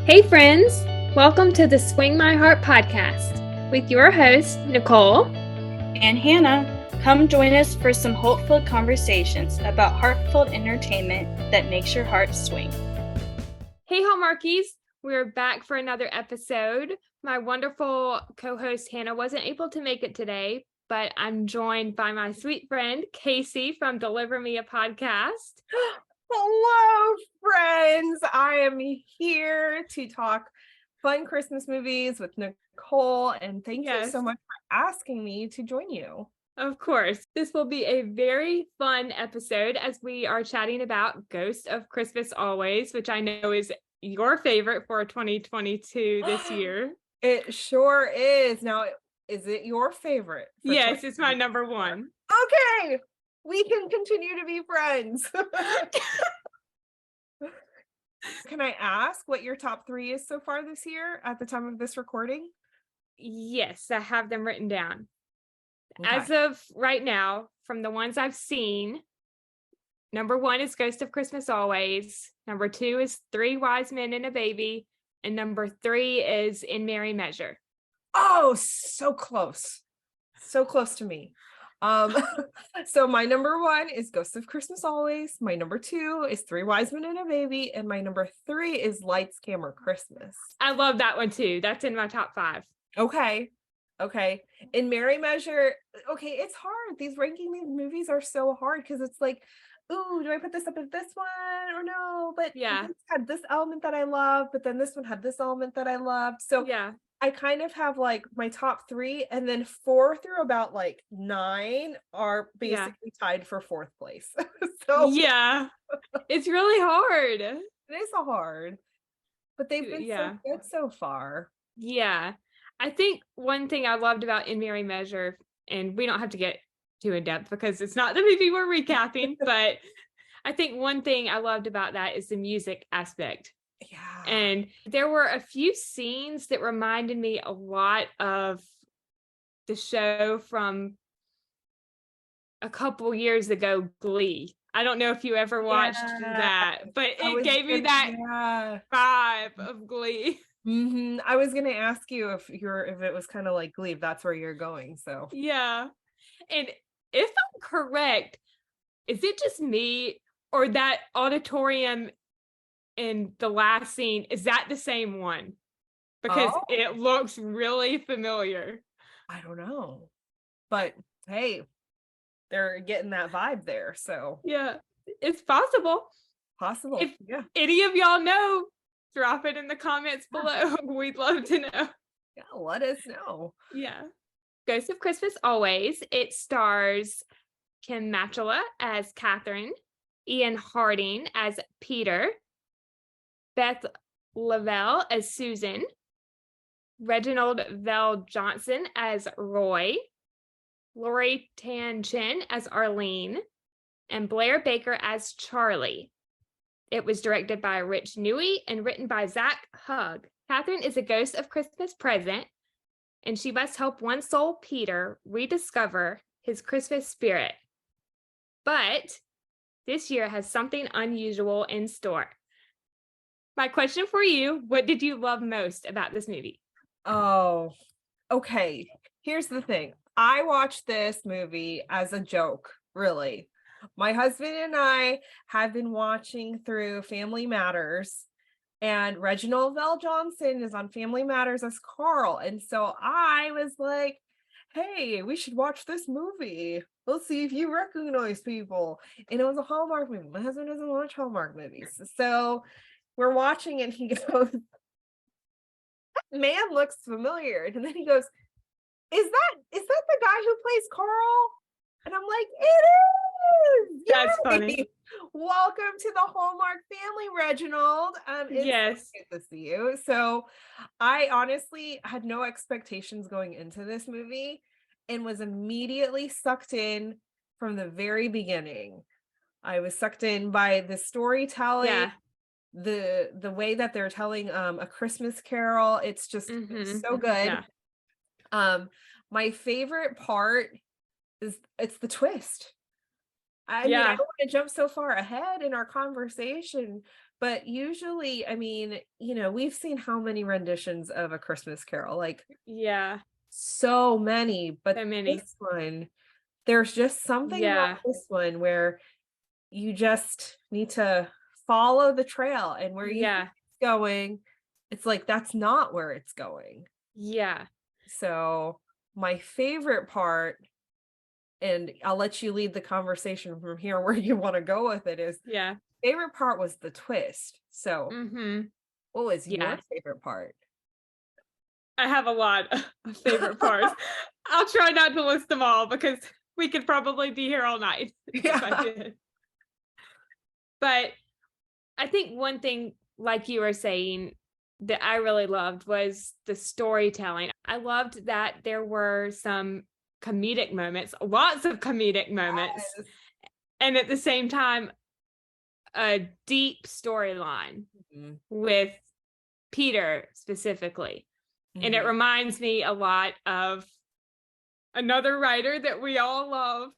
Hey, friends! Welcome to the Swing My Heart podcast with your host, Nicole and Hannah. Come join us for some hopeful conversations about heartfelt entertainment that makes your heart swing. Hey, Hallmarkies! We're back for another episode. My wonderful co-host, Hannah, wasn't able to make it today, but I'm joined by my sweet friend, Kaycee from Deliver Me a Podcast. Hello, friends. I am here to talk fun Christmas movies with Nicole, and thank you so much for asking me to join you. Of course. This will be a very fun episode as we are chatting about Ghost of Christmas Always, which I know is your favorite for 2022 this year. It sure is. Now, is it your favorite? Yes, it's my number one. Okay. We can continue to be friends. Can I ask what your top 3 is so far this year at the time of this recording? Yes, I have them written down. Okay. As of right now, from the ones I've seen, number 1 is Ghost of Christmas Always. Number 2 is Three Wise Men and a Baby. And number 3 is In Merry Measure. Oh, so close. So close to me. So my number 1 is Ghost of Christmas Always. My number 2 is Three Wise Men and a Baby. And my number 3 is Lights, Camera, Christmas. I love that one too. That's in my top 5. Okay. In Merry Measure, okay, it's hard. Ranking these movies are so hard because it's like, ooh, do I put this up at this one or no? But yeah, this had this element that I love, but then this one had this element that I loved. So yeah, I kind of have like my top 3, and then 4 through about like 9 are basically tied for 4th place. So yeah, it's really hard. It is hard, but they've been so good so far. Yeah. I think one thing I loved about In Merry Measure, and we don't have to get too in depth because it's not the movie we're recapping, but I think one thing I loved about that is the music aspect. Yeah. And there were a few scenes that reminded me a lot of the show from a couple years ago, Glee. I don't know if you ever watched that, but it gave me that vibe of Glee. Mm-hmm. I was gonna ask you if it was kind of like Glee, if that's where you're going. So yeah. And if I'm correct, is it just me or that auditorium in the last scene, is that the same one? Because it looks really familiar. I don't know. But hey, they're getting that vibe there. So yeah, it's possible. If any of y'all know, drop it in the comments below. We'd love to know. Yeah, let us know. Yeah. Ghost of Christmas Always. It stars Kim Matchula as Catherine, Ian Harding as Peter, Beth Lavelle as Susan, Reginald Vell Johnson as Roy, Lori Tan Chen as Arlene, and Blair Baker as Charlie. It was directed by Rich Newey and written by Zach Hugg. Catherine is a ghost of Christmas present, and she must help one soul, Peter, rediscover his Christmas spirit. But this year has something unusual in store. My question for you, what did you love most about this movie? Oh, okay. Here's the thing. I watched this movie as a joke, really. My husband and I have been watching through Family Matters, and Reginald Vell Johnson is on Family Matters as Carl. And so I was like, hey, we should watch this movie. Let's see if you recognize people. And it was a Hallmark movie. My husband doesn't watch Hallmark movies. So we're watching it, and he goes, that man looks familiar. And then he goes, is that the guy who plays Carl? And I'm like, it is. That's funny. Welcome to the Hallmark family, Reginald. Yes. It's good to see you. So I honestly had no expectations going into this movie and was immediately sucked in from the very beginning. I was sucked in by the storytelling, the way that they're telling a Christmas carol. It's just so good. Yeah. My favorite part is it's the twist. I mean, I don't want to jump so far ahead in our conversation, But usually, I mean, we've seen how many renditions of A Christmas Carol, like Yeah. so many, but So many. this one, there's just something about Yeah. this one where you just need to follow the trail, and where you think Yeah. it's going, it's like that's not where it's going. Yeah. So my favorite part, and I'll let you lead the conversation from here where you want to go with it, is Yeah. favorite part was the twist. So Mm-hmm. what was Yeah. your favorite part? I have a lot of favorite parts. I'll try not to list them all because we could probably be here all night if I Yeah. did. But I think one thing, like you were saying, that I really loved was the storytelling. I loved that there were some comedic moments, lots of comedic moments, Yes. and at the same time, a deep storyline Mhm. with Peter specifically. And it Mhm. reminds me a lot of another writer that we all love.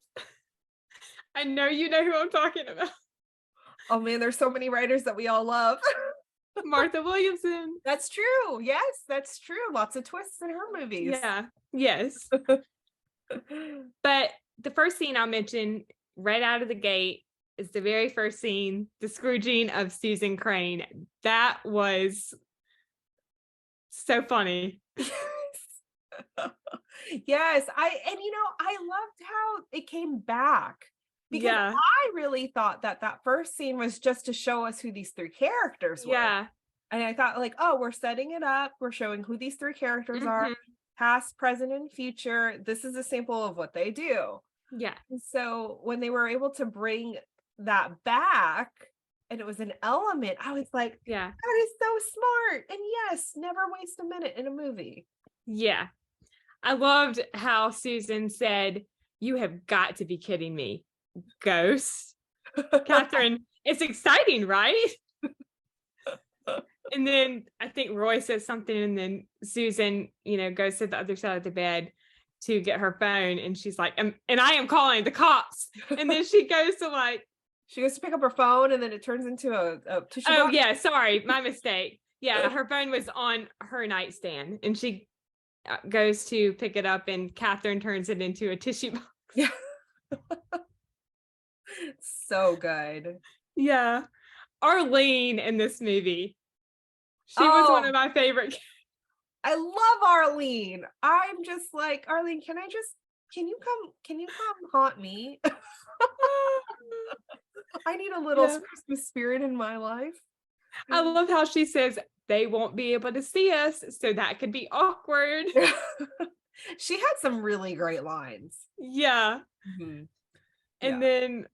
I know you know who I'm talking about. Oh man, there's so many writers that we all love. Martha Williamson. That's true. Yes, that's true. Lots of twists in her movies. Yeah. Yes. But the first scene I'll mention right out of the gate is the very first scene, the Scrooging of Susan Crane. That was so funny. Yes, I loved how it came back, because Yeah. I really thought that that first scene was just to show us who these three characters were. Yeah. And I thought, like, oh, we're setting it up. We're showing who these three characters are, Mhm. past, present, and future. This is a sample of what they do. Yeah. And so when they were able to bring that back and it was an element, I was like, Yeah. that is so smart. And yes, never waste a minute in a movie. Yeah. I loved how Susan said, "You have got to be kidding me, ghost." Catherine, it's exciting, right? And then I think Roy says something, and then Susan, goes to the other side of the bed to get her phone, and she's like, and I am calling the cops. And then she goes to She goes to pick up her phone and then it turns into a tissue oh box. yeah, sorry, my mistake. Yeah, her phone was on her nightstand, and she goes to pick it up, and Catherine turns it into a tissue box. Yeah. So good. Yeah. Arlene in this movie. She was one of my favorite. I love Arlene. I'm just like, Arlene, can you come haunt me? I need a little Yeah. Christmas spirit in my life. I love how she says they won't be able to see us, so that could be awkward. She had some really great lines. Yeah. Mhm. And then,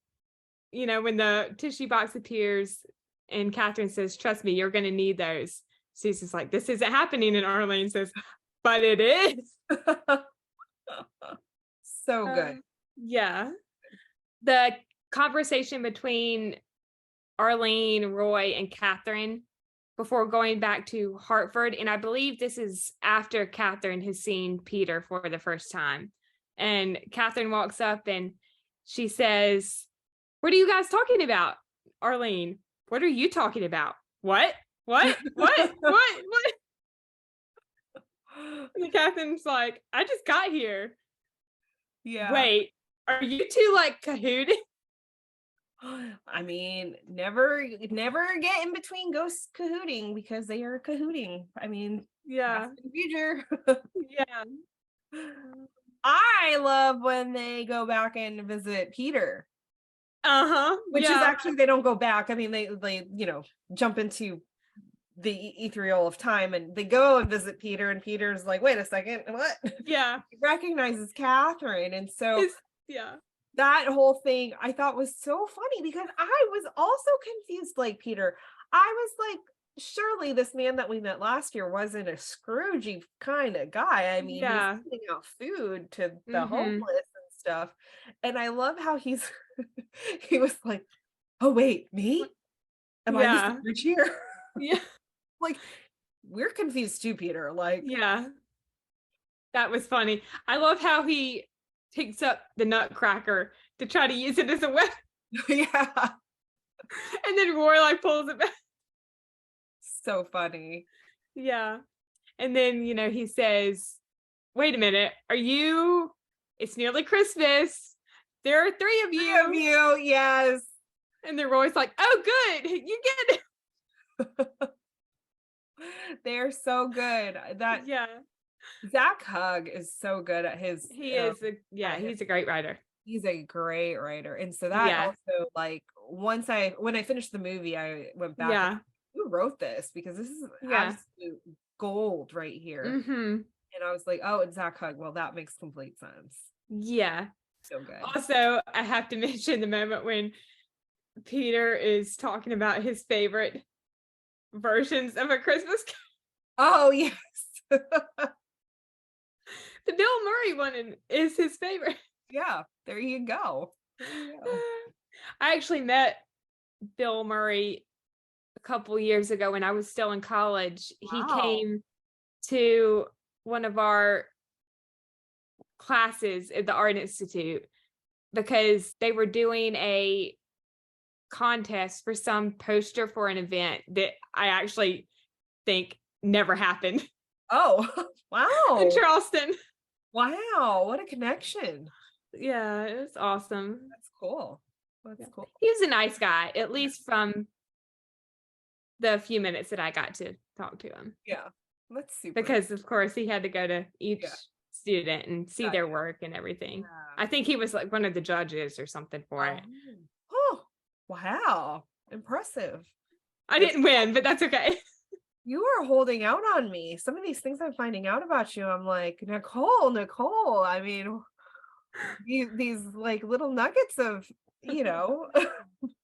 when the tissue box appears and Catherine says, "Trust me, you're going to need those." Susan's like, "This isn't happening." And Arlene says, "But it is." So good. Yeah. The conversation between Arlene, Roy, and Catherine before going back to Hartford. And I believe this is after Catherine has seen Peter for the first time. And Catherine walks up and she says, "What are you guys talking about?" Arlene, "What are you talking about?" What? What? What? What? And Catherine's like, "I just got here." Yeah. Wait, are you two cahooting? I mean, never get in between ghosts cahooting, because they are cahooting. I mean, Yeah. past and future. Yeah. I love when they go back and visit Peter, Uh-huh. which is Yeah. actually, they don't go back. I mean, they jump into the ethereal of time and they go and visit Peter, and Peter's like, wait a second, what? Yeah. He recognizes Catherine. And so Yeah. that whole thing I thought was so funny, because I was also confused like Peter. I was like, surely this man that we met last year wasn't a Scroogey kind of guy. I mean, Yeah. he's giving out food to the Mhm. homeless and stuff. And I love how he was like, oh wait, me? Am I the Yeah. Scrooge here? Yeah. Like, we're confused too, Peter. Like, Yeah. That was funny. I love how he picks up the nutcracker to try to use it as a weapon. yeah. And then Roy pulls it back. So funny. Yeah. And then, he says, wait a minute, it's nearly Christmas. There are three of Three of you. you, yes. And they're always like, oh, good. You get it. They're so good. That Yeah. Zach Hug is so good at his. He's a great writer. He's a great writer, and so that Yeah. also, like, when I finished the movie, I went back. Yeah. And, who wrote this? Because this is Yeah. absolute gold right here. Mm-hmm. And I was like, oh, it's Zach Hug. Well, that makes complete sense. Yeah. So good. Also, I have to mention the moment when Peter is talking about his favorite versions of A Christmas Oh, yes. The Bill Murray one is his favorite. Yeah, there you go. I actually met Bill Murray a couple years ago when I was still in college. He Wow. came to one of our classes at the Art Institute because they were doing a contest for some poster for an event that I actually think never happened. Oh, wow. In Charleston. Wow, what a connection. Yeah, it was awesome. That's cool. That's cool. He was a nice guy, at least from the few minutes that I got to talk to him. Yeah, that's super. Because, of course, he had to go to each student and see their Gotcha. work and everything. Yeah. I think he was like one of the judges or something for it. Oh, wow. Impressive. I didn't win, but that's okay. You are holding out on me. Some of these things I'm finding out about you, I'm like, Nicole. I mean, these like little nuggets of, I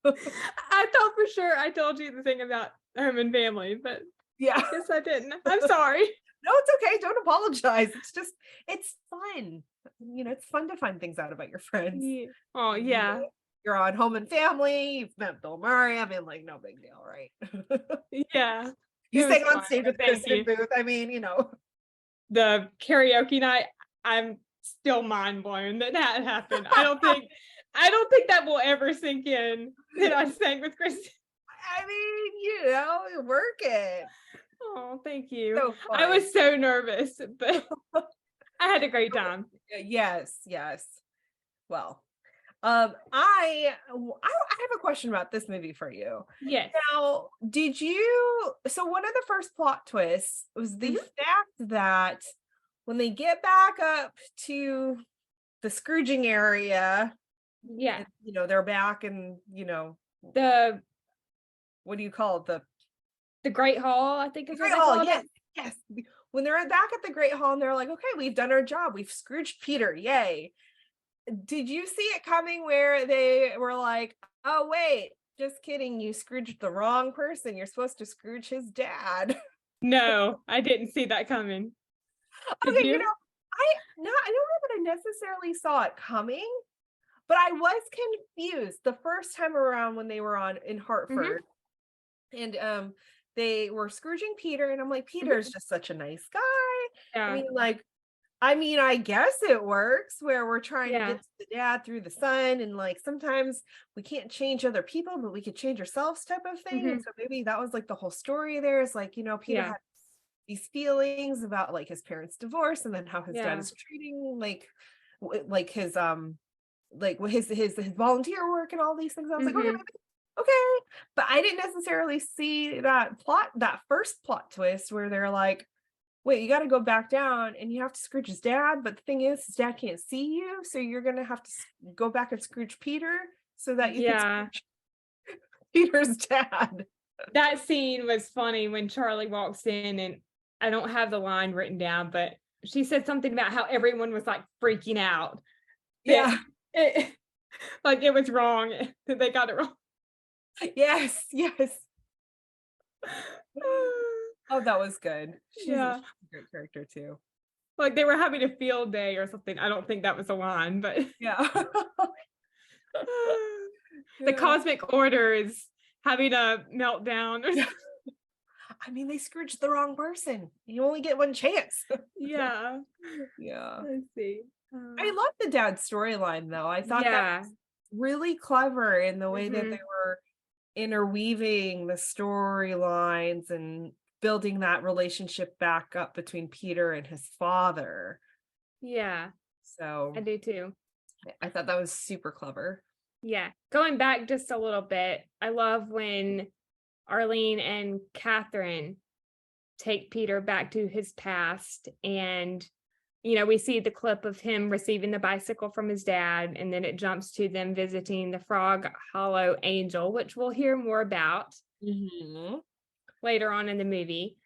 thought for sure I told you the thing about home and family, but yeah. I guess I didn't. I'm sorry. No, it's okay. Don't apologize. It's fun. It's fun to find things out about your friends. Yeah. Oh, yeah. You're on Home and Family. You've met Bill Murray. I mean, like, no big deal, right? Yeah. You It sang was on fun. stage with Thank Kristen you. Booth. I mean, The karaoke night, I'm still mind blown that happened. I don't think that will ever sink in that I sang with Kristen. I mean, work it. Oh, thank you. So I fun. was so nervous, but I had a great time. Yes. Well, I have a question about this movie for you. Yes. Now, so one of the first plot twists was the Mhm. fact that when they get back up to the Scrooging area, Yeah. they're back in, The what do you call it? the Great Hall, I think is what Great they Hall, called it. yes. When they're back at the Great Hall and they're like, okay, we've done our job. We've Scrooged Peter. Yay. Did you see it coming where they were like, oh, wait, just kidding. You Scrooged the wrong person. You're supposed to Scrooge his dad. No, I didn't see that coming. Did Okay, you? I don't know that I necessarily saw it coming, but I was confused the first time around when they were in Hartford. And they were Scrooging Peter, and I'm like, Peter's just such a nice guy. Yeah. I mean, I guess it works where we're trying to Yeah. get to the dad through the son, and like sometimes we can't change other people, but we could change ourselves type of thing. And so maybe that was like the whole story there is like, Peter Yeah. had these feelings about like his parents' divorce and then how his dad Yeah. is treating like his his volunteer work and all these things. I was like, okay, but I didn't necessarily see that first plot twist where they're like, wait, you got to go back down and you have to Scrooge his dad, but the thing is his dad can't see you, so you're gonna have to go back and Scrooge Peter so that you can Scrooge Peter's dad. That scene was funny when Charlie walks in, and I don't have the line written down, but she said something about how everyone was like freaking out. Yeah. Like it was wrong. They got it wrong. Yes. Oh, that was good. She's a great character too. Like they were having a field day or something. I don't think that was a line, but yeah. The Cosmic Order is having a meltdown. I mean, they Scrooged the wrong person. You only get one chance. Yeah. Let's see. I love the dad storyline though. I thought that was really clever in the way that they were interweaving the storylines and building that relationship back up between Peter and his father. Yeah, So I do too. I thought that was super clever. Yeah. Going back just a little bit, I love when Arlene and Catherine take Peter back to his past. And, we see the clip of him receiving the bicycle from his dad. And then it jumps to them visiting the Frog Hollow Angel, which we'll hear more about later on in the movie.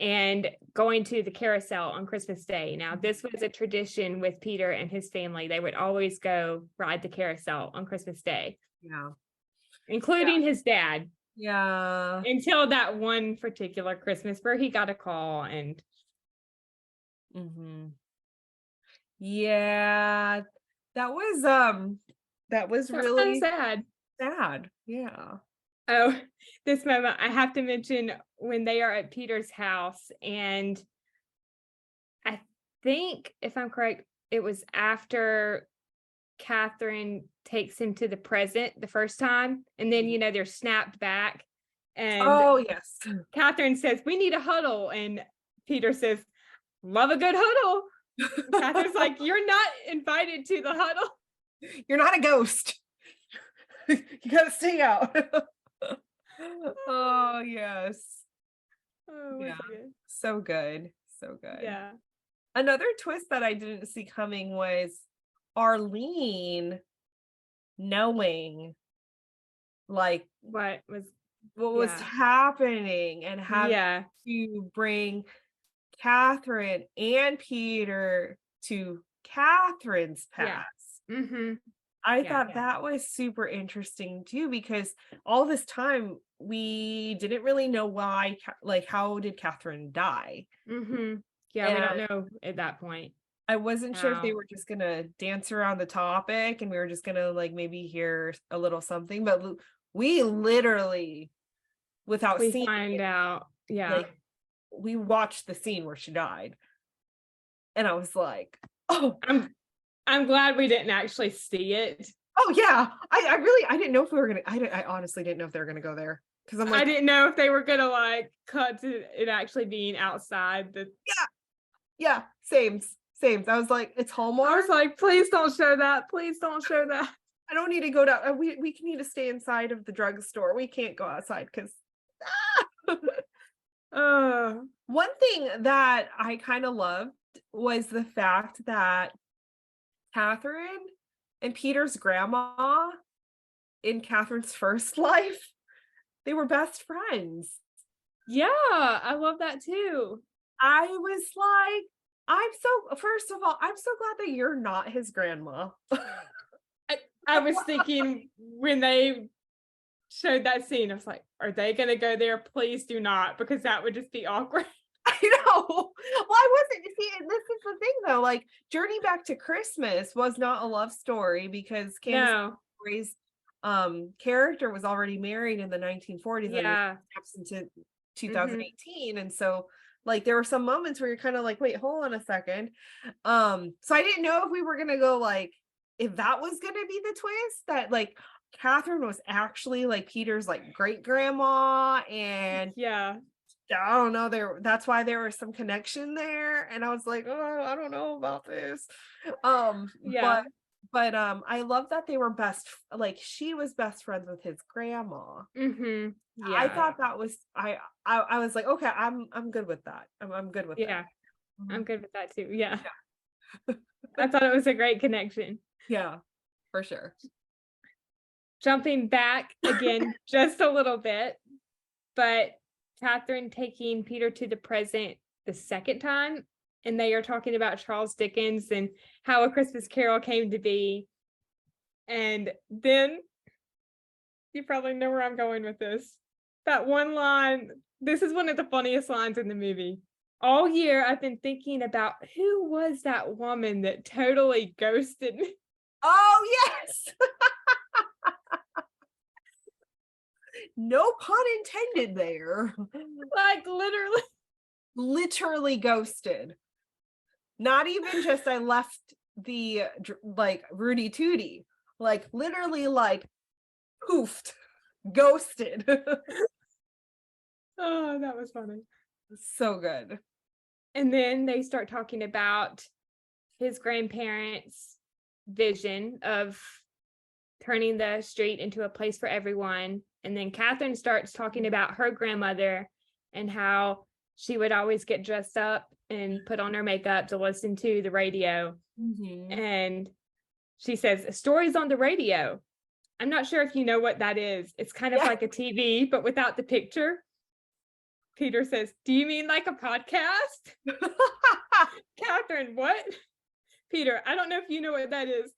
And going to the carousel on Christmas Day. Now, this was a tradition with Peter and his family. They would always go ride the carousel on Christmas Day. Yeah. Including his dad. Yeah. Until that one particular Christmas where he got a call and. Yeah. That was really so sad. Sad. Yeah. Oh, this moment I have to mention when they are at Peter's house, and I think, if I'm correct, it was after Catherine takes him to the present the first time, and then they're snapped back, and oh yes, Catherine says, "We need a huddle," and Peter says, "Love a good huddle." Catherine's like, "You're not invited to the huddle. You're not a ghost. You gotta stay out." Oh yes. Oh, Yeah. so good. So good. Yeah. Another twist that I didn't see coming was Arlene knowing like what was happening and having to bring Catherine and Peter to Catherine's past. I thought that was super interesting too, because all this time we didn't really know why, like, how did Catherine die? Yeah, and we don't know at that point. I wasn't sure if they were just gonna dance around the topic and we were just gonna like maybe hear a little something, but we literally, without seeing find out. Yeah, like, we watched the scene where she died, and I was like, oh, I'm glad we didn't actually see it. Oh yeah, I didn't know if we were gonna. I honestly didn't know if they were gonna go there, because I'm like, I didn't know if they were gonna like cut to it actually being outside the. Yeah, same. I was like, it's Hallmark. I was like, please don't show that. Please don't show that. I don't need to go down. We need to stay inside of the drugstore. We can't go outside because. One thing that I kind of loved was the fact that Catherine and Peter's grandma in Catherine's first life, they were best friends. Yeah, I love that too. I was like, first of all, I'm so glad that you're not his grandma. I was thinking when they showed that scene, I was like, are they going to go there? Please do not, because that would just be awkward. I know. Well, I wasn't. See, this is the thing though. Like, Journey Back to Christmas was not a love story because Candace Gray's character was already married in the 1940s and steps into 2018, and so like there were some moments where you're kind of like, wait, hold on a second. So I didn't know if we were gonna go like if that was gonna be the twist that like Catherine was actually like Peter's like great grandma, and I don't know, that's why there was some connection there, and I was like, oh, I don't know about this. But I love that they were she was best friends with his grandma. I thought that was I was like, okay, I'm good with that. I'm good with that. I'm good with that too. I thought it was a great connection. Yeah, for sure. Jumping back again just a little bit, but Catherine taking Peter to the present the second time, and they are talking about Charles Dickens and how A Christmas Carol came to be. And then you probably know where I'm going with this. That one line, this is one of the funniest lines in the movie. All year I've been thinking about who was that woman that totally ghosted me. Oh, yes. No pun intended there. Like literally ghosted. Not even just I left the like Rudy Tooty, like literally like poofed. ghosted. Oh, that was funny. So good. And then they start talking about his grandparents' vision of turning the street into a place for everyone. And then Catherine starts talking about her grandmother and how she would always get dressed up and put on her makeup to listen to the radio. Mm-hmm. And she says, stories on the radio. I'm not sure if you know what that is. It's kind of like a TV, but without the picture. Peter says, do you mean like a podcast? Catherine, what? Peter, I don't know if you know what that is.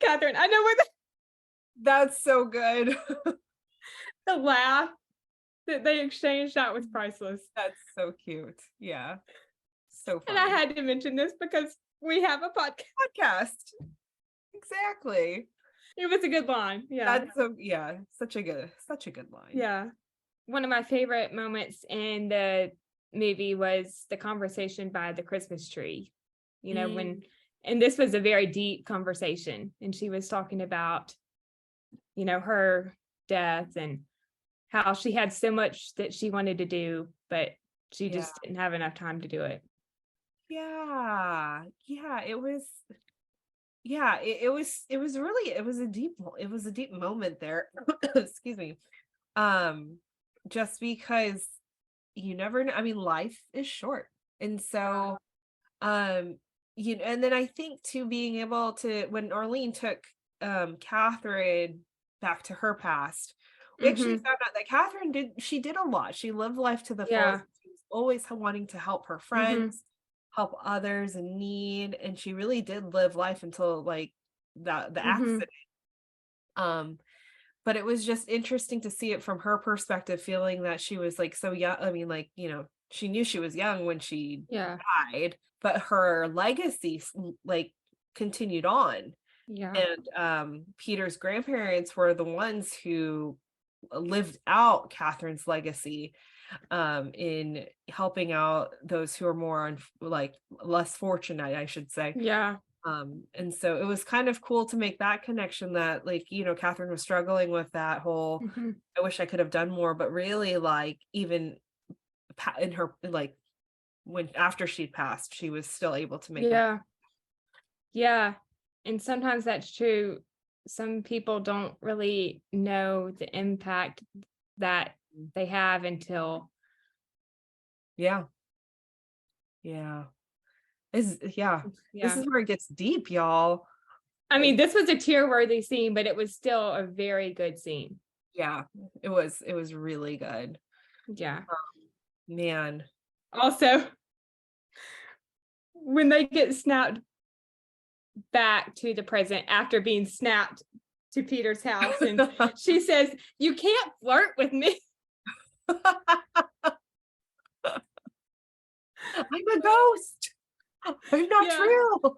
Catherine, I know what That's so good. the laugh that they exchanged, that was priceless. That's so cute. Yeah. So And funny. I had to mention this because we have a podcast. Exactly. It was a good line. Yeah. That's so such a good line. Yeah. One of my favorite moments in the movie was the conversation by the Christmas tree. You know, and this was a very deep conversation, and she was talking about, you know, her death and how she had so much that she wanted to do, but she just didn't have enough time to do it. Yeah. Yeah. It was a deep moment there. Excuse me. Just because you never know. I mean, life is short. And so and then I think too, being able to, when Arlene took Catherine back to her past, we actually found out that Catherine did a lot. She lived life to the fullest. She was always wanting to help her friends, help others in need, and she really did live life until like the accident. But it was just interesting to see it from her perspective, feeling that she was like so young. I mean, like, she knew she was young when she died, but her legacy like continued on. Yeah. And Peter's grandparents were the ones who lived out Catherine's legacy in helping out those who are more like less fortunate, I should say. Yeah. And so it was kind of cool to make that connection, that like, Catherine was struggling with that whole, I wish I could have done more, but really like even in her, like when after she'd passed, she was still able to make Yeah. And sometimes that's true. Some people don't really know the impact that they have until. Yeah. This is where it gets deep, y'all. I mean, this was a tear-worthy scene, but it was still a very good scene. Yeah, it was really good. Yeah. Man. Also, when they get snapped back to the present after being snapped to Peter's house, and she says, "You can't flirt with me." I'm a ghost. I'm not real.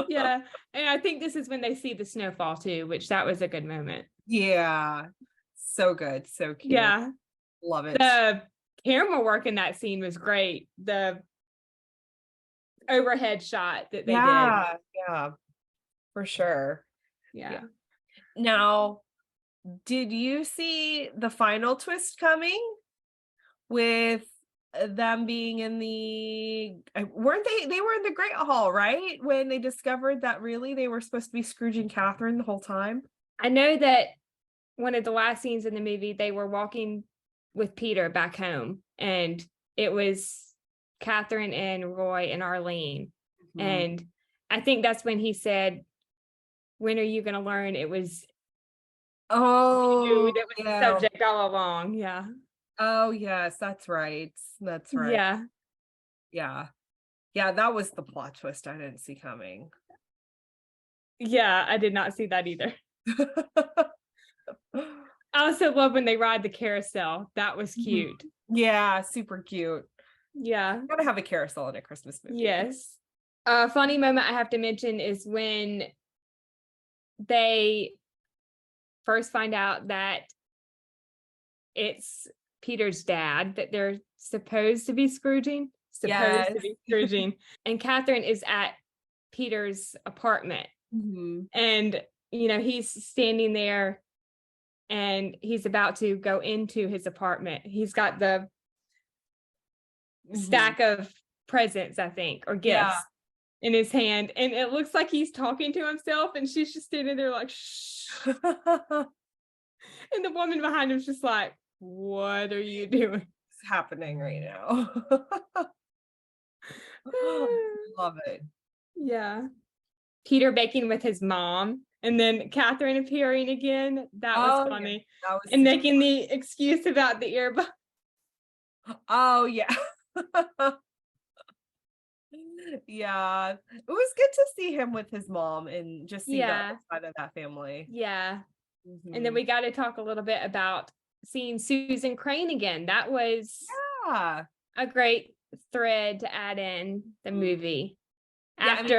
Yeah. And I think this is when they see the snowfall too, which that was a good moment. Yeah. So good. So cute. Yeah. Love it. The camera work in that scene was great. The overhead shot that they did. Yeah. For sure. Yeah. Now, did you see the final twist coming with them being in they were in the Great Hall, right? When they discovered that really they were supposed to be Scrooge and Catherine the whole time. I know that one of the last scenes in the movie, they were walking with Peter back home, and it was Catherine and Roy and Arlene. And I think that's when he said, "When are you going to learn it was that was the subject all along?" Yeah. Oh, yes, that's right. That's right. Yeah. That was the plot twist I didn't see coming. Yeah, I did not see that either. I also love when they ride the carousel. That was cute. Yeah, super cute. Yeah. You gotta have a carousel in a Christmas movie. Yes. A funny moment I have to mention is when they first find out that it's Peter's dad that they're supposed to be Scrooging. And Catherine is at Peter's apartment. And, he's standing there and he's about to go into his apartment. He's got the stack of presents, I think, or Yeah. gifts in his hand, and it looks like he's talking to himself, and she's just standing there like, shh. And the woman behind him's just like, what are you doing? It's happening right now. Love it. Yeah. Peter baking with his mom, and then Catherine appearing again. That was Oh, yeah. funny. That was And super making the excuse about the earbud. Oh, yeah. Yeah. It was good to see him with his mom and just see the Yeah. other side of that family. Yeah. And then Mhm. we got to talk a little bit about seeing Susan Crane again. That was Yeah. a great thread to add in the movie. Yeah, I mean,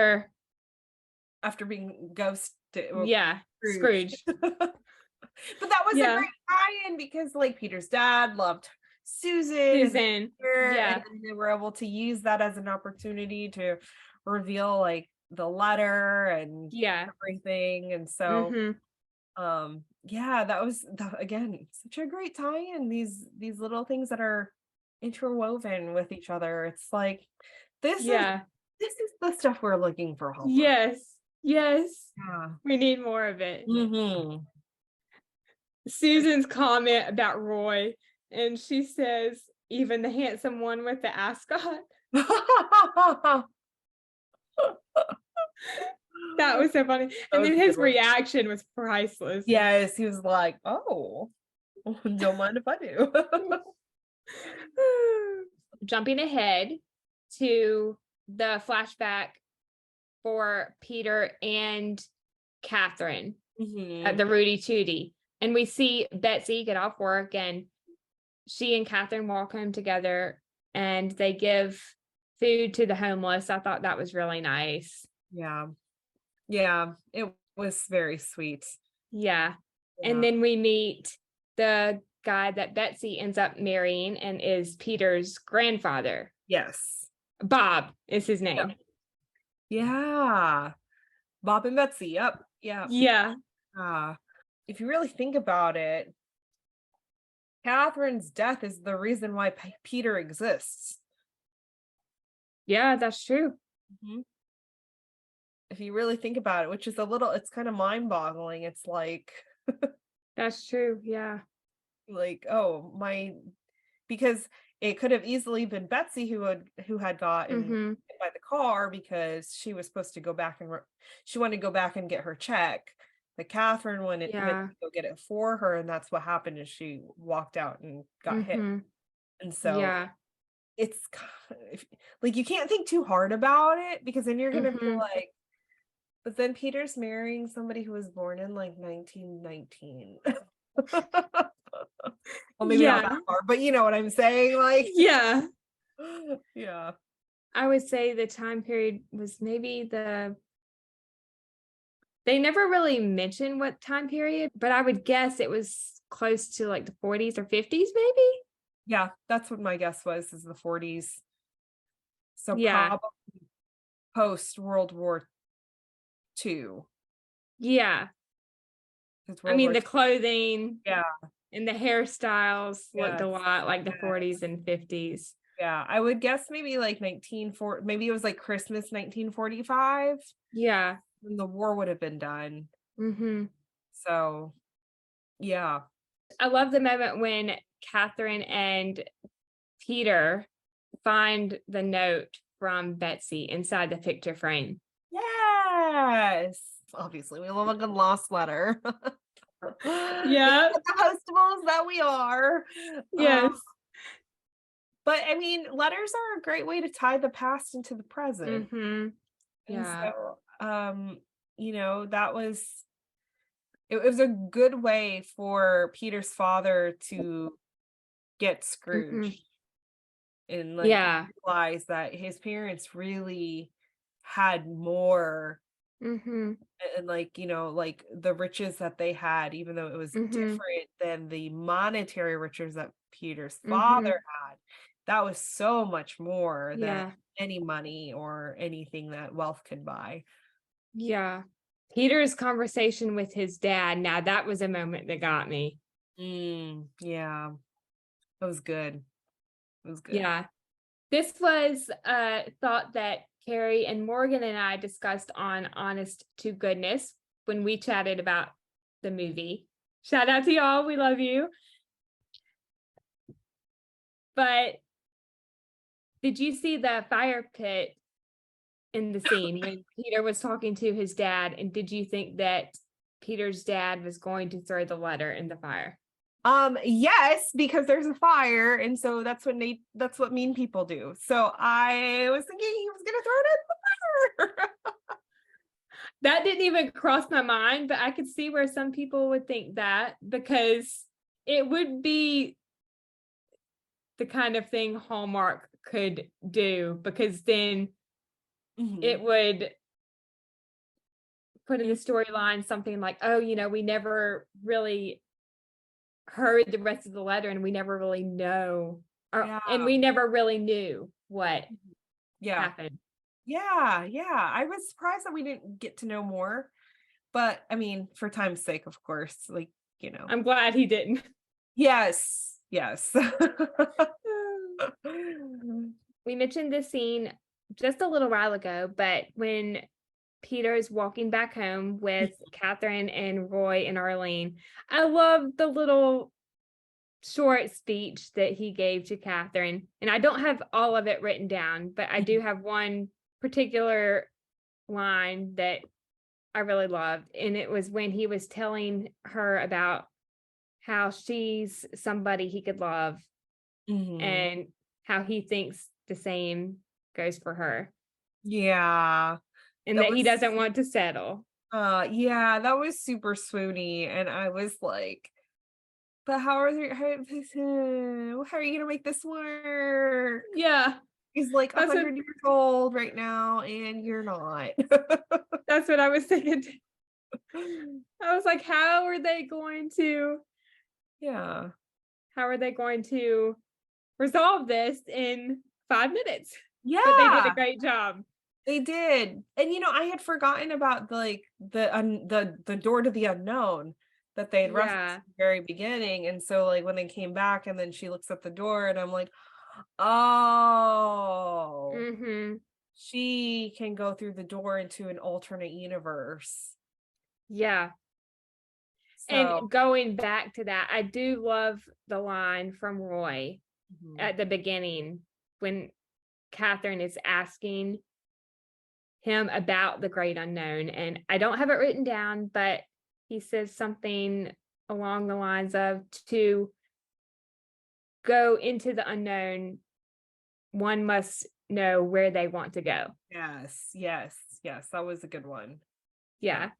After, being ghosted, yeah, Scrooge. But that was a Yeah. great tie-in because like Peter's dad loved Susan and Susan. Peter, Yeah. and then they were able to use that as an opportunity to reveal like the letter and Yeah. everything. And so Mm-hmm. yeah, that was again such a great tie-in. These little things that are interwoven with each other. It's like this Yeah. is the stuff we're looking for, Hallmark. Yes. Yes. Yeah. We need more of it. Mm-hmm. Susan's comment about Roy, and she says, even the handsome one with the ascot. That was so funny. And then his reaction was priceless. Yes, he was like, "Oh, don't mind if I do." Jumping ahead to the flashback for Peter and Catherine at the Rudy Tooty. And we see Betsy get off work, and she and Catherine walk home together, and they give food to the homeless. I thought that was really nice. Yeah. Yeah, it was very sweet. Yeah. Yeah. And then we meet the guy that Betsy ends up marrying and is Peter's grandfather. Yes. Bob is his name. Yeah. Bob and Betsy. Yep. Yeah. Yeah. If you really think about it, Catherine's death is the reason why Peter exists. Yeah, that's true. If you really think about it, which is it's kind of mind-boggling. It's like That's true. Yeah. like, oh, because it could have easily been Betsy who had gotten hit by the car because she was supposed to go back and she wanted to go back and get her check. But Catherine went to go get it for her, and that's what happened. Is she walked out and got hit, and so yeah, it's like you can't think too hard about it because then you're gonna be like, but then Peter's marrying somebody who was born in like 1919. Well, maybe not that far, but you know what I'm saying, like yeah. Yeah. I would say the time period was maybe they never really mentioned what time period, but I would guess it was close to like the 40s or 50s, maybe. Yeah, that's what my guess was, is the 40s. So Yeah. probably post World War II. Yeah. I mean, the clothing, and the hairstyles looked a lot like the 40s and 50s. Yeah, I would guess maybe like 1940, maybe it was like Christmas 1945. Yeah. When the war would have been done. So, yeah. I love the moment when Catherine and Peter find the note from Betsy inside the picture frame. Yes. Obviously, we love a good lost letter. Yeah. The Hostables that we are. Yes. But I mean, letters are a great way to tie the past into the present. Yeah. And so, you know, it was a good way for Peter's father to get Scrooge and like realize that his parents really had more and like, you know, like the riches that they had, even though it was different than the monetary riches that Peter's father had. That was so much more than any money or anything that wealth could buy. Yeah. Peter's conversation with his dad. Now that was a moment that got me. Yeah, that was good. It was good. Yeah. This was a thought that Carrie and Morgan and I discussed on Honest to Goodness when we chatted about the movie. Shout out to y'all. We love you. But did you see the fire pit in the scene when Peter was talking to his dad? And did you think that Peter's dad was going to throw the letter in the fire? Yes, because there's a fire, and so that's what mean people do. So I was thinking he was gonna throw it in the fire. That didn't even cross my mind, but I could see where some people would think that, because it would be the kind of thing Hallmark could do, because then it would put in the storyline something like, oh, we never really heard the rest of the letter, and we never really know, and we never really knew what happened. Yeah. I was surprised that we didn't get to know more, but I mean, for time's sake, of course, I'm glad he didn't. Yes. We mentioned this scene just a little while ago, but when Peter is walking back home with Catherine and Roy and Arlene, I love the little short speech that he gave to Catherine. And I don't have all of it written down, but I do have one particular line that I really loved. And it was when he was telling her about how she's somebody he could love and how he thinks the same goes for her. Yeah. And that he doesn't want to settle. Yeah, that was super swoony. And I was like, but how are you gonna make this work? Yeah. He's like 100 years old right now, and you're not. That's what I was thinking. I was like, how are they going to resolve this in 5 minutes? Yeah. But they did a great job. They did. And I had forgotten about the door to the unknown that they had referenced at the very beginning. And so when they came back and then she looks at the door and I'm like, oh, she can go through the door into an alternate universe. Yeah. So, and going back to that, I do love the line from Roy at the beginning when Catherine is asking him about the great unknown. And I don't have it written down, but he says something along the lines of, to go into the unknown, one must know where they want to go. Yes. That was a good one. Yeah.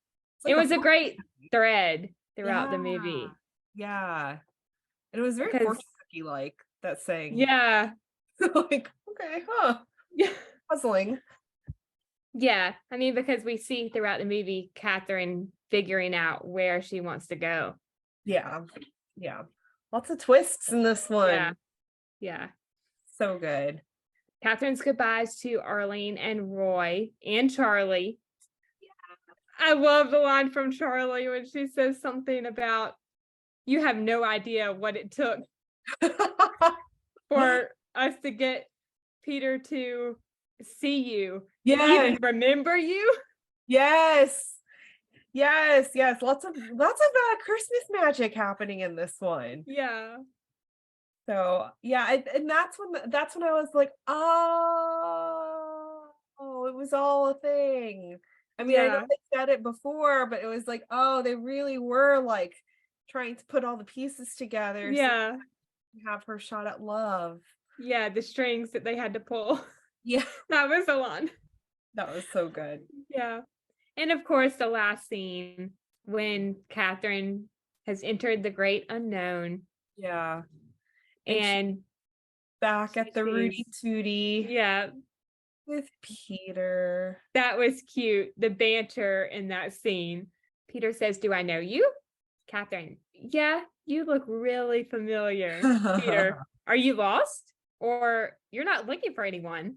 It was a great thread throughout the movie. Yeah. And it was very fortune cookie like, that saying. Yeah. Okay, huh. Yeah. Puzzling. Yeah. I mean, because we see throughout the movie Catherine figuring out where she wants to go. Yeah. Lots of twists in this one. Yeah. So good. Catherine's goodbyes to Arlene and Roy and Charlie. I love the line from Charlie when she says something about, you have no idea what it took for us to get Peter to see you. Yeah. Even remember you. Yes. Lots of Christmas magic happening in this one. Yeah. So and that's when I was like, oh, it was all a thing. I mean, I know they said it before, but it was like, oh, they really were like trying to put all the pieces together. Yeah. So have her shot at love. Yeah, the strings that they had to pull. Yeah. That was the one. That was so good. Yeah. And of course, the last scene when Catherine has entered the great unknown. Yeah. And back at the Rudy Tooty. Yeah. With Peter. That was cute. The banter in that scene. Peter says, "Do I know you?" Catherine, "Yeah, you look really familiar." Peter, "Are you lost? Or you're not looking for anyone?"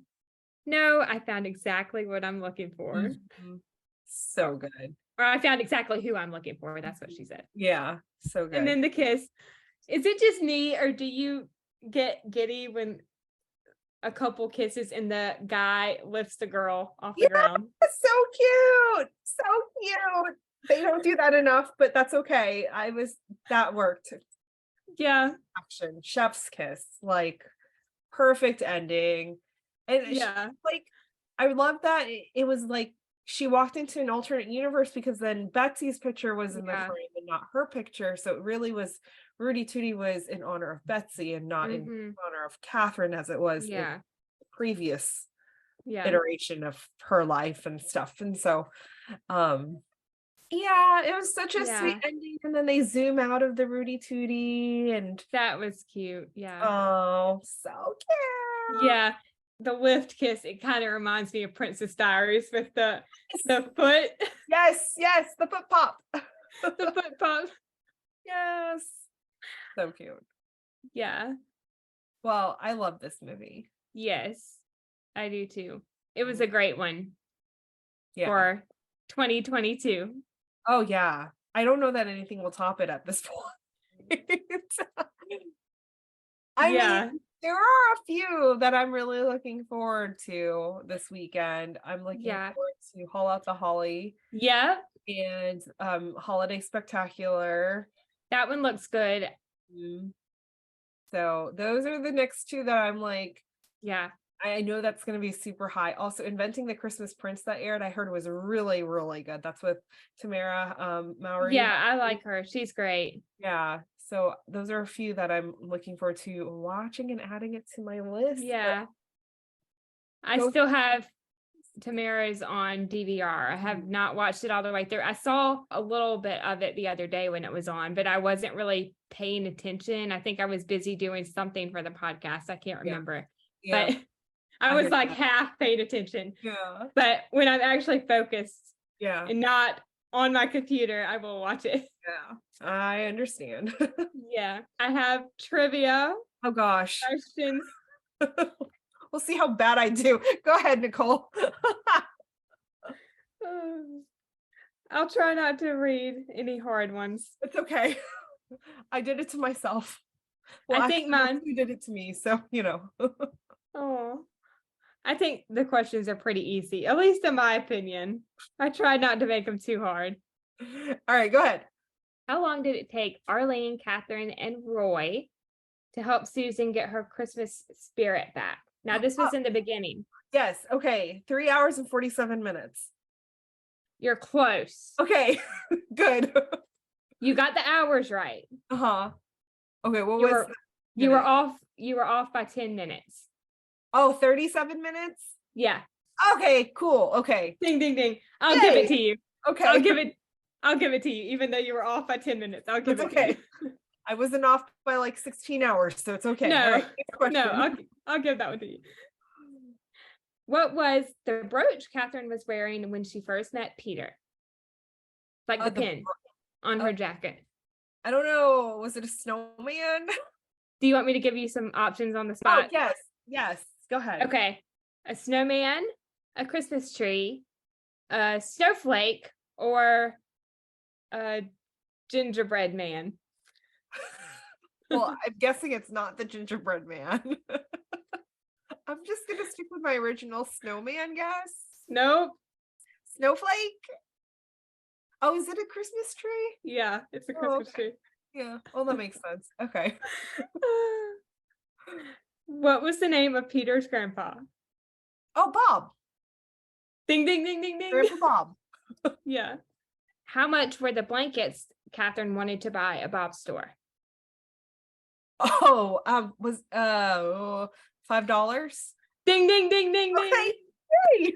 "No, I found exactly what I'm looking for." So good. Or I found exactly who I'm looking for. That's what she said. Yeah, so good. And then the kiss. Is it just me, or do you get giddy when a couple kisses and the guy lifts the girl off the ground? It's so cute. So cute. They don't do that enough, but that's okay. That worked. Yeah. Action. Chef's kiss. Like perfect ending. And Yeah. like I love that it was like she walked into an alternate universe because then Betsy's picture was in the frame and not her picture. So it really was Rudy Tooty was in honor of Betsy and not in honor of Catherine as it was in the previous iteration of her life and stuff. And so yeah, it was such a sweet ending. And then they zoom out of the Rudy Tooty and that was cute. Yeah. Oh, so cute. Yeah. The lift kiss, it kind of reminds me of Princess Diaries with the foot. Yes, the foot pop. The foot pop. Yes. So cute. Yeah. Well, I love this movie. Yes, I do too. It was a great one for 2022. Oh, yeah. I don't know that anything will top it at this point. I mean, there are a few that I'm really looking forward to this weekend. I'm looking forward to Haul Out the Holly. Yeah. And Holiday Spectacular. That one looks good. So those are the next two that I'm like, yeah, I know that's going to be super high. Also, Inventing the Christmas Prince that aired, I heard was really, really good. That's with Tamara Mowry. Yeah, I like her. She's great. Yeah. So those are a few that I'm looking forward to watching and adding it to my list. Yeah. I still have Tamara's on DVR. I have not watched it all the way through. I saw a little bit of it the other day when it was on, but I wasn't really paying attention. I think I was busy doing something for the podcast. I can't remember. Yeah. But I was like half paying attention. Yeah. But when I'm actually focused and not on my computer, I will watch it. Yeah. I understand. Yeah. I have trivia. Oh gosh. Questions. We'll see how bad I do. Go ahead, Nicole. I'll try not to read any hard ones. It's okay. I did it to myself. Well, I think mine. You did it to me, so you know. Oh, I think the questions are pretty easy, at least in my opinion. I tried not to make them too hard. All right, go ahead. How long did it take Arlene, Catherine, and Roy to help Susan get her Christmas spirit back? Now, this was in the beginning. Yes. Okay. 3 hours and 47 minutes. You're close. Okay. Good. You got the hours right. Uh-huh. Okay. You were off by 10 minutes. Oh, 37 minutes? Yeah. Okay, cool. Okay. Ding, ding, ding. I'll give it to you. Okay. I'll give it to you, even though you were off by 10 minutes. I'll give it to you. I wasn't off by like 16 hours, so it's okay. No, right, I'll give that one to you. What was the brooch Catherine was wearing when she first met Peter? Like the pin on her jacket. I don't know. Was it a snowman? Do you want me to give you some options on the spot? Oh, yes. Go ahead. Okay. A snowman, a Christmas tree, a snowflake, or a gingerbread man. Well, I'm guessing it's not the gingerbread man. I'm just going to stick with my original snowman guess. Nope. Snowflake? Oh, is it a Christmas tree? Yeah, it's a Christmas tree. Yeah. Well, that makes sense. Okay. What was the name of Peter's grandpa? Oh, Bob. Ding, ding, ding, ding, ding. Grandpa Bob. Yeah. How much were the blankets Catherine wanted to buy at Bob's store? Oh, was $5? Ding, ding, ding, ding, ding. Okay.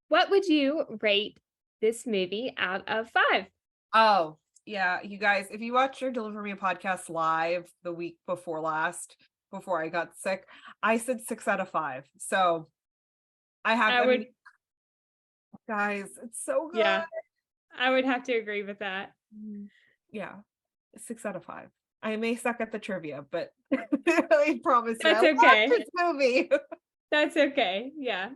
What would you rate this movie out of 5? Oh, yeah. You guys, if you watched your Deliver Me a Podcast live the week before last, before I got sick, I said 6 out of 5. So guys, it's so good. Yeah, I would have to agree with that. Yeah, 6 out of 5. I may suck at the trivia, but I promise that's you, okay. I love this movie. That's okay. Yeah.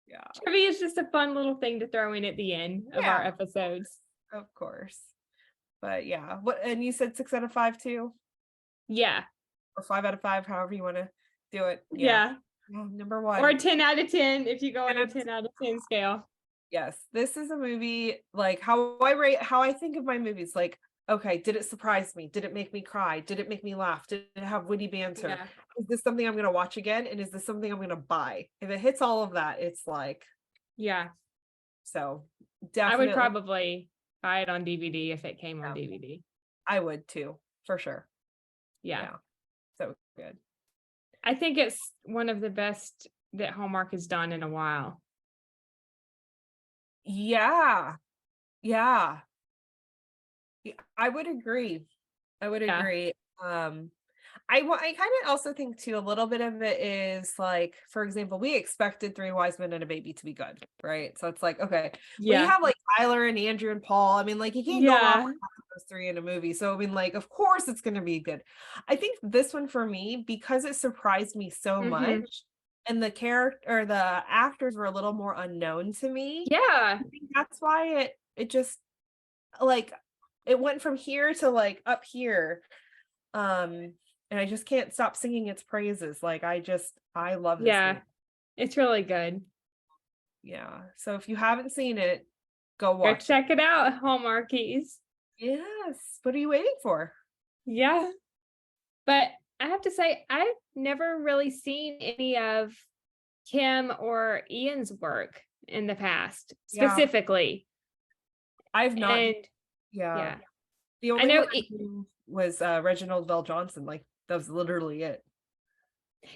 Yeah. Trivia is just a fun little thing to throw in at the end of our Yeah. episodes. Of course. But yeah. And you said 6 out of 5 too? Yeah. Or 5 out of 5, however you want to do it. Yeah. Number 1. Or 10 out of 10 if you go on 10 a out of 10 out of 10 scale. Yes, this is a movie, like, how I think of my movies, like, okay, did it surprise me? Did it make me cry? Did it make me laugh? Did it have witty banter? Yeah. Is this something I'm going to watch again? And is this something I'm going to buy? If it hits all of that, it's like, Yeah. so I definitely. would probably buy it on DVD if it came on DVD. I would too, for sure. Yeah. So good. I think it's one of the best that Hallmark has done in a while. Yeah. Yeah. I would agree. I would Yeah. agree. I kind of also think too, a little bit of it is like, for example, we expected Three Wise Men and a Baby to be good, right? So it's like, okay, we Yeah. have like Tyler and Andrew and Paul. I mean, like, you can't go wrong with those 3 in a movie. So I mean, like, of course it's going to be good. I think this one for me, because it surprised me so much, and the character or the actors were a little more unknown to me. Yeah. I think that's why it just, like, it went from here to like up here. And I just can't stop singing its praises. Like, I love this movie. It's really good. Yeah. So if you haven't seen it, go watch Go check it out, Hallmarkies. Yes. What are you waiting for? Yeah. But I have to say, I've never really seen any of Kim or Ian's work in the past, specifically. I've not. And yeah. The only one I knew was Reginald Bell Johnson. Like, that was literally it.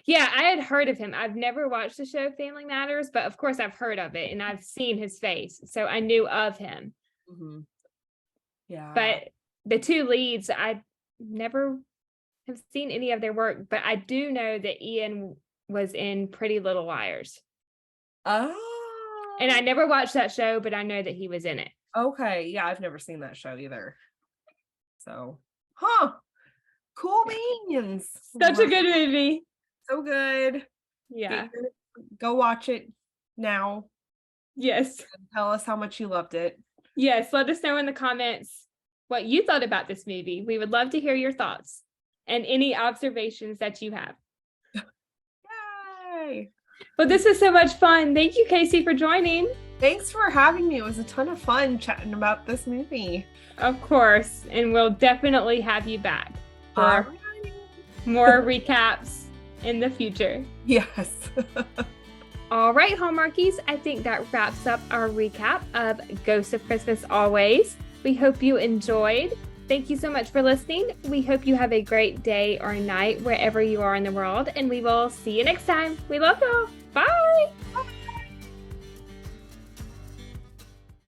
Yeah, I had heard of him. I've never watched the show Family Matters, but of course I've heard of it and I've seen his face. So I knew of him. Yeah. But the 2 leads, I never have seen any of their work, but I do know that Ian was in Pretty Little Liars. Oh. And I never watched that show, but I know that he was in it. Okay. Yeah, I've never seen that show either. So, cool beans. Such a good movie. So good. Yeah. Go watch it now. Yes. And tell us how much you loved it. Yes. Let us know in the comments what you thought about this movie. We would love to hear your thoughts and any observations that you have. Yay. Well, this was so much fun. Thank you, Kaycee, for joining. Thanks for having me. It was a ton of fun chatting about this movie. Of course. And we'll definitely have you back for more recaps in the future. Yes. All right, Hallmarkies. I think that wraps up our recap of Ghost of Christmas Always. We hope you enjoyed. Thank you so much for listening. We hope you have a great day or night wherever you are in the world, and we will see you next time. We love y'all.